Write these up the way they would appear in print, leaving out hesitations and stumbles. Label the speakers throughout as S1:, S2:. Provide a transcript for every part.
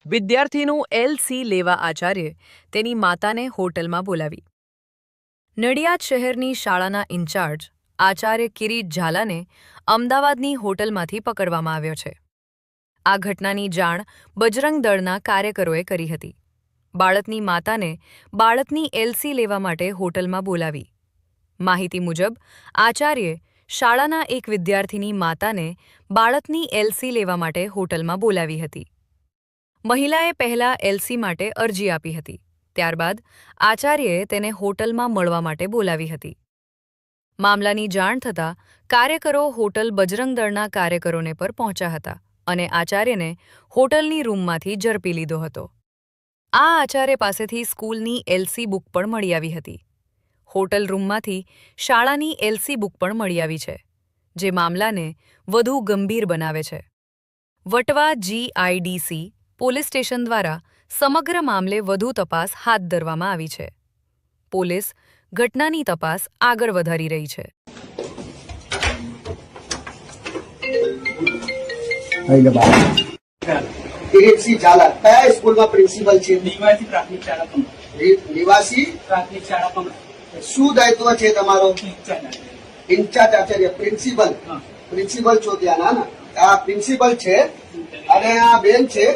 S1: વિદ્યાર્થીનું LC લેવા આચાર્યે તેની માતાને હોટલમાં બોલાવી. નડિયાદ શહેરની શાળાના ઇન્ચાર્જ આચાર્ય કિરીટ ઝાલાને અમદાવાદની હોટલમાંથી પકડવામાં આવ્યો છે. આ ઘટનાની જાણ બજરંગ દળના કાર્યકરોએ કરી હતી. બાળકની માતાને બાળકની LC લેવા માટે હોટલમાં બોલાવી. માહિતી મુજબ આચાર્યે શાળાના એક વિદ્યાર્થીની માતાને બાળકની LC લેવા માટે હોટલમાં બોલાવી હતી. મહિલાએ પહેલા LC માટે અરજી આપી હતી. ત્યારબાદ આચાર્યએ તેને હોટલમાં મળવા માટે બોલાવી હતી. મામલાની જાણ થતાં કાર્યકરો હોટલ બજરંગ દળના કાર્યકરોને પર પહોંચ્યા હતા અને આચાર્યને હોટલની રૂમમાંથી ઝડપી લીધો હતો. આ આચાર્ય પાસેથી સ્કૂલની LC બુક પણ મળી આવી હતી. હોટલ રૂમમાંથી શાળાની LC બુક પણ મળી આવી છે, જે મામલાને વધુ ગંભીર બનાવે છે. વટવા GIDC પોલીસ સ્ટેશન દ્વારા સમગ્ર મામલે વધુ તપાસ હાથ ધરવામાં આવી છે. પોલીસ ઘટનાની તપાસ આગળ વધારી રહી છે.
S2: કિરીટસિંહ ઝાલા કયા સ્કૂલમાં પ્રિન્સિપલ છે?
S3: નિવાસી પ્રાથમિક શાળા કમલા.
S2: નિવાસી
S3: પ્રાથમિક શાળા કમલા.
S2: શું દાયિત્વ છે તમારો? ઇન્ચાર્જ આચાર્ય. પ્રિન્સિપલ
S3: હા.
S2: પ્રિન્સિપલ છો ત્યાં ના? આ પ્રિન્સિપલ છે અને આ બેન છે.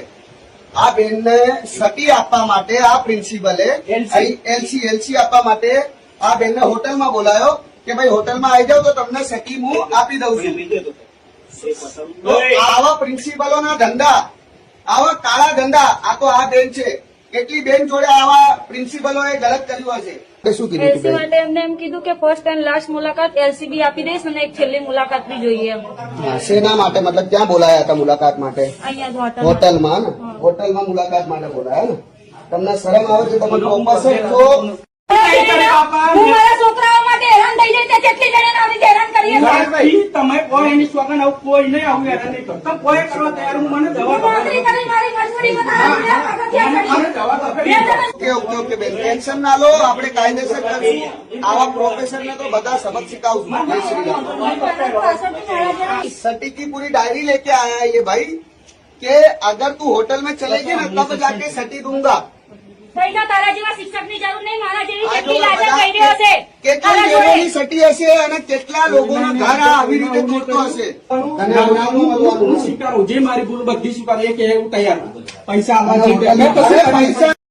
S2: આ બેનને સટી આપવા માટે આ પ્રિન્સિપલે LC આપવા માટે આ બેનને હોટલમાં બોલાયો કે ભાઈ હોટલમાં આવી જાવ તો તમને સટી હું આપી દઉં છું. તો આવા પ્રિન્સિપલોના ધંધા, આવા કાળા ધંધા, આ તો આ બેન છે. કેટલી બેન જોડે આવા પ્રિન્સિપલોએ ગલત કર્યું હશે. શું કીધું
S4: LC માટે એમને એમ કીધું કે ફર્સ્ટ એન્ડ લાસ્ટ મુલાકાત LC બી આપી દઈશ અને એક છેલ્લી મુલાકાત બી જોઈએ એમ.
S2: શેના માટે? મતલબ ક્યાં બોલાયા હતા મુલાકાત માટે?
S4: અહીંયા જ
S2: હોટલમાં ને? હોટલમાં મુલાકાત માટે બોલાયા ને? તમને શરમ આવે છે? તમે પ્રોફેસર છો.
S4: હું મારા છોકરાઓ માટે હેરાન થઈ જાય કેટલી જણાને આવી હેરાન કરીએ છીએ.
S3: તમે કોઈ એની સ્વગન આવું કોઈ નહીં આવું હેરાન નહીં કરો. તમે કોઈ કરવા તૈયાર હું મને જવા દો.
S4: નોકરી કરી મારી મજબૂરી બતાવો.
S2: ઓકે બેન, ટેન્શન ના લો, આપણે કાયદેસર કરીશું. આવા પ્રોફેસર ને તો બધા સબક સિખાવશું. જય શ્રી રામ. सटी की पूरी डायरी लेके आया है ये भाई कि अगर तू होटल में चलेगी ना तब जाके सटी दूंगा.
S4: પૈસા તારા જેવા શિક્ષકની જરૂર નહીં, મારા જેવી કેટલી લાજર કહી રહ્યો છે.
S2: કેટલા લોકોની સટી હશે અને કેટલા લોકોના ઘર આવી રીતે તોડતો હશે. તને આવવાનું મળવાનું
S3: હું સ્વીકારું. જે મારી ભૂલ બધી સ્વીકારું. એ કે હું તૈયાર છું. પૈસા
S2: પૈસા